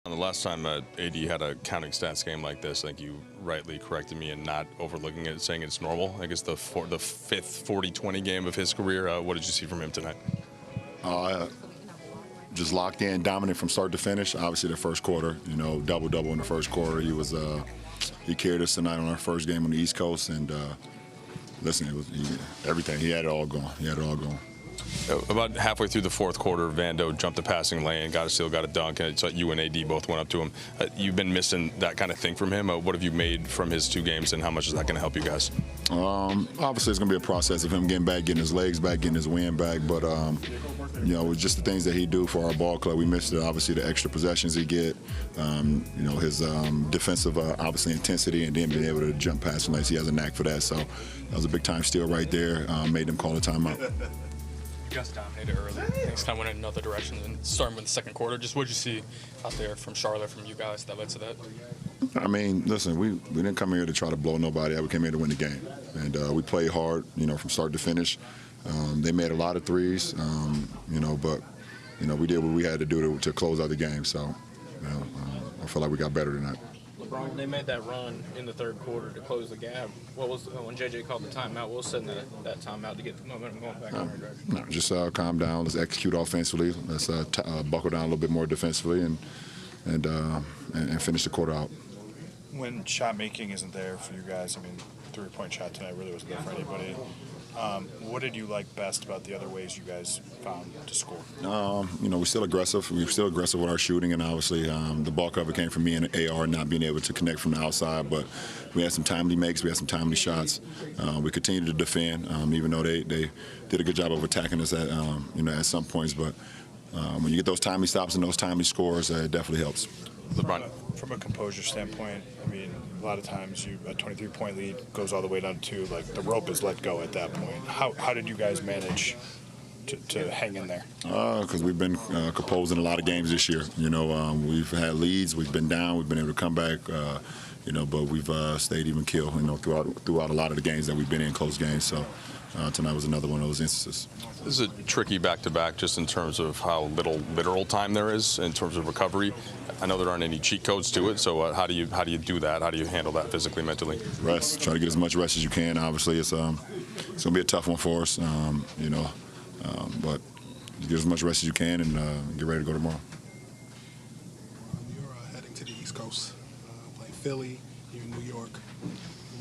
The last time AD had a counting stats game like this, I think you rightly corrected me in not overlooking it, saying it's normal. I guess the fifth 40-20 game of his career. What did you see from him tonight? Just locked in, dominant from start to finish. Obviously, the first quarter, double-double in the first quarter. He carried us tonight on our first game on the East Coast, and listen, everything. He had it all going. About halfway through the fourth quarter, Vando jumped the passing lane, got a steal, got a dunk, and it's like you and AD both went up to him. You've been missing that kind of thing from him. What have you made from his 2 games, and how much is that going to help you guys? Obviously, it's going to be a process of him getting back, getting his legs back, getting his wind back. But it's just the things that he do for our ball club. We missed obviously the extra possessions he get, his defensive obviously intensity, and then being able to jump past lanes. He has a knack for that. So that was a big time steal right there. Made them call a timeout. You guys dominated early. Things kind of went in another direction. And starting with the second quarter, just what did you see out there from Charlotte, from you guys, that led to that? I mean, listen, we didn't come here to try to blow nobody out. We came here to win the game, and we played hard, from start to finish. They made a lot of threes, but we did what we had to do to close out the game. So, I feel like we got better tonight. LeBron, they made that run in the third quarter to close the gap. What was when JJ called the timeout? What was setting that timeout to get the momentum going back in the right direction? No, just calm down. Let's execute offensively. Let's buckle down a little bit more defensively and finish the quarter out. When shot making isn't there for you guys, I mean, 3-point shot tonight really wasn't there for anybody. What did you like best about the other ways you guys found to score? We're still aggressive. We're still aggressive with our shooting, and obviously the bulk of it came from me and AR not being able to connect from the outside. But we had some timely makes. We had some timely shots. We continued to defend, even though they did a good job of attacking us at some points. But when you get those timely stops and those timely scores, it definitely helps. LeBron. From a composure standpoint, I mean, a lot of times a 23-point lead goes all the way down to the rope is let go at that point. How did you guys manage to hang in there? Because we've been composed in a lot of games this year. We've had leads, we've been down, we've been able to come back. But we've stayed even keel. Throughout a lot of the games that we've been in, close games. So tonight was another one of those instances. This is a tricky back-to-back just in terms of how little literal time there is in terms of recovery. I know there aren't any cheat codes to it, so how do you do that? How do you handle that physically, mentally? Rest. Try to get as much rest as you can. Obviously, it's going to be a tough one for us, but get as much rest as you can and get ready to go tomorrow. You're heading to the East Coast, playing Philly, you're in New York.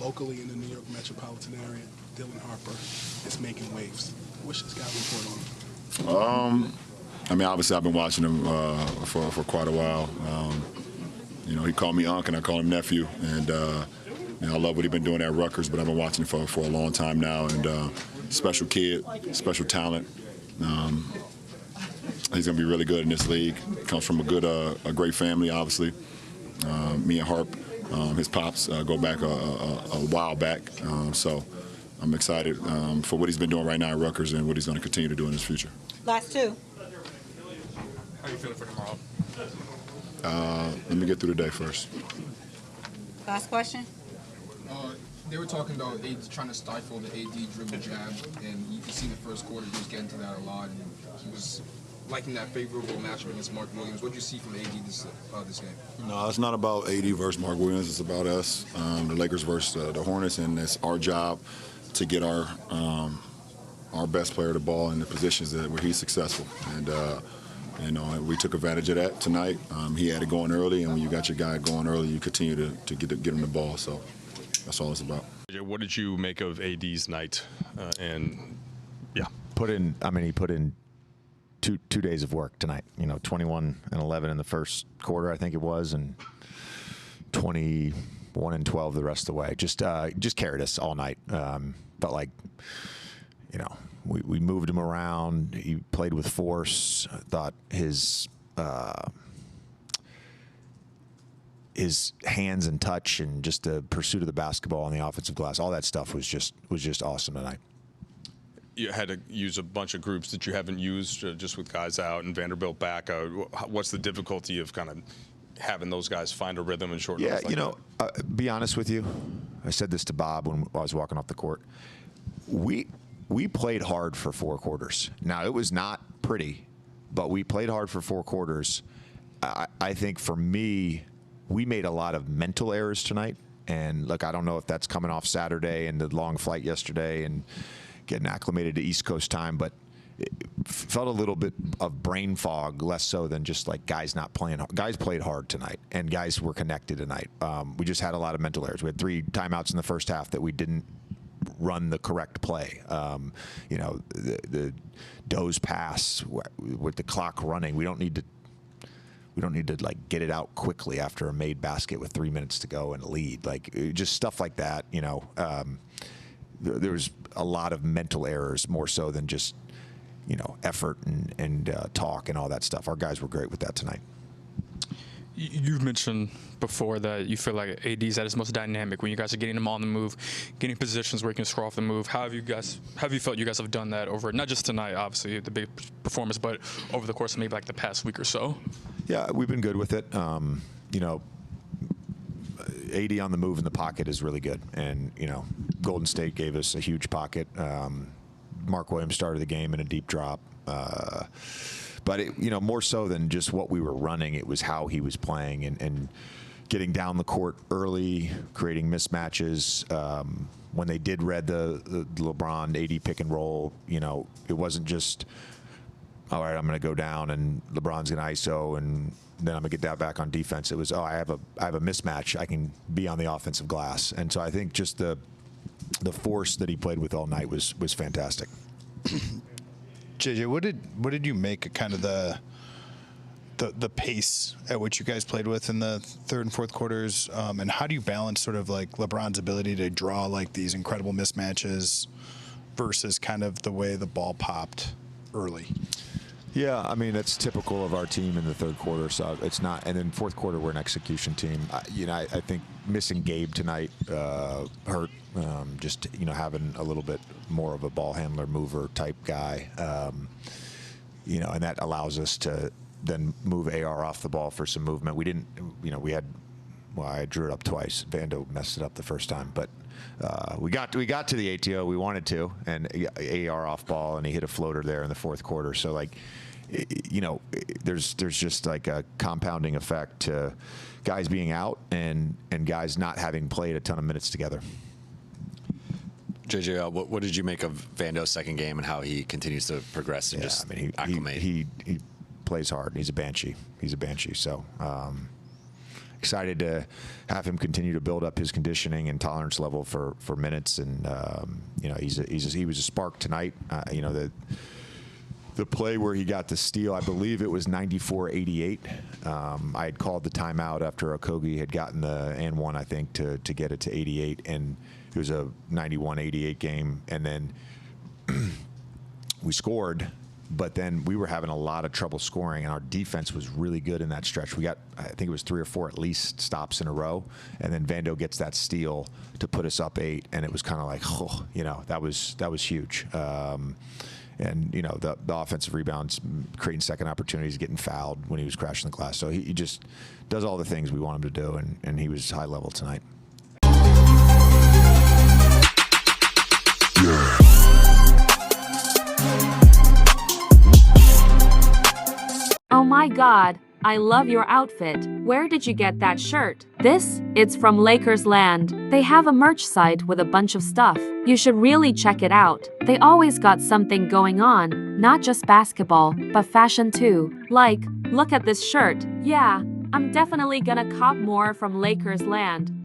Locally in the New York metropolitan area, Dylan Harper is making waves. What's this guy report on? Obviously I've been watching him for quite a while. He called me Unc and I call him nephew, and I love what he's been doing at Rutgers. But I've been watching him for a long time now, and special kid, special talent. He's going to be really good in this league. Comes from a great family, obviously. Me and Harp. His pops go back a while back, so I'm excited for what he's been doing right now at Rutgers and what he's going to continue to do in his future. Last 2. How are you feeling for tomorrow? Let me get through the day first. Last question. They were talking about trying to stifle the AD dribble jab, and you can see in the first quarter he was getting to that a lot, and he was liking that favorable matchup against Mark Williams. What did you see from AD this game? No, it's not about AD versus Mark Williams. It's about us, the Lakers versus the Hornets, and it's our job to get our best player the ball in the positions where he's successful. And we took advantage of that tonight. He had it going early, and when you got your guy going early, you continue to get him the ball. So that's all it's about. What did you make of AD's night? He put in two days of work tonight. 21 and 11 in the first quarter, I think it was, and 21 and 12 the rest of the way. Just carried us all night. Felt like, we moved him around. He played with force. I thought his hands and touch and just the pursuit of the basketball on the offensive glass, all that stuff was just awesome tonight. You had to use a bunch of groups that you haven't used just with guys out and Vanderbilt back. What's the difficulty of kind of having those guys find a rhythm and short? Yeah, be honest with you. I said this to Bob when I was walking off the court. We played hard for 4 quarters. Now, it was not pretty, but we played hard for 4 quarters, I think for me, we made a lot of mental errors tonight. And look, I don't know if that's coming off Saturday and the long flight yesterday and getting acclimated to East Coast time, but it felt a little bit of brain fog, less so than just like guys not playing. Guys played hard tonight, and guys were connected tonight. We just had a lot of mental errors. We had 3 timeouts in the first half that we didn't run the correct play. You know, the Doe's pass with the clock running. We don't need to like get it out quickly after a made basket with 3 minutes to go and a lead. Like just stuff like that. You know, there was a lot of mental errors more so than just, you know, effort and talk and all that stuff. Our guys were great with that tonight. You've mentioned before that you feel like AD's at his most dynamic when you guys are getting him on the move, getting positions where he can score off the move. How have you felt you guys have done that over, not just tonight, obviously, the big performance, but over the course of maybe like the past week or so? Yeah, we've been good with it. You know, AD on the move in the pocket is really good. And, you know, Golden State gave us a huge pocket. Mark Williams started the game in a deep drop. But, it, you know, more so than just what we were running, it was how he was playing and getting down the court early, creating mismatches. When they did read the LeBron AD pick and roll, you know, it wasn't just, all right, I'm going to go down and LeBron's going to ISO and then I'm going to get that back on defense. It was, oh, I have a mismatch. I can be on the offensive glass. And so I think just the force that he played with all night was fantastic. JJ, what did you make of kind of the pace at which you guys played with in the third and fourth quarters, and how do you balance sort of like LeBron's ability to draw like these incredible mismatches versus kind of the way the ball popped early? Yeah, I mean, that's typical of our team in the third quarter, so it's not. And then fourth quarter, we're an execution team. You know, I think missing Gabe tonight hurt. Just, you know, having a little bit more of a ball handler, mover type guy, you know, and that allows us to then move AR off the ball for some movement. We didn't, you know, I drew it up twice. Vando messed it up the first time, but we got to the ATO we wanted to, and AR off ball, and he hit a floater there in the fourth quarter. So like, you know, there's just like a compounding effect to guys being out and guys not having played a ton of minutes together. JJ, what did you make of Vando's second game and how he continues to progress and just acclimate? He plays hard. He's a banshee. So excited to have him continue to build up his conditioning and tolerance level for minutes. And you know, he was a spark tonight. You know, the play where he got the steal, I believe it was 94-88. I had called the timeout after Okogie had gotten the and one, I think, to get it to 88, and it was a 91-88 game. And then we scored, but then we were having a lot of trouble scoring, and our defense was really good in that stretch. We got, I think it was 3 or 4 at least stops in a row, and then Vando gets that steal to put us up 8, and it was kind of like, oh, you know, that was huge. And, you know, the offensive rebounds, creating second opportunities, getting fouled when he was crashing the glass. So he just does all the things we want him to do, and he was high level tonight. Oh my God, I love your outfit. Where did you get that shirt? It's from Lakers Land. They have a merch site with a bunch of stuff. You should really check it out. They always got something going on, not just basketball, but fashion too. Like, look at this shirt. Yeah, I'm definitely gonna cop more from Lakers Land.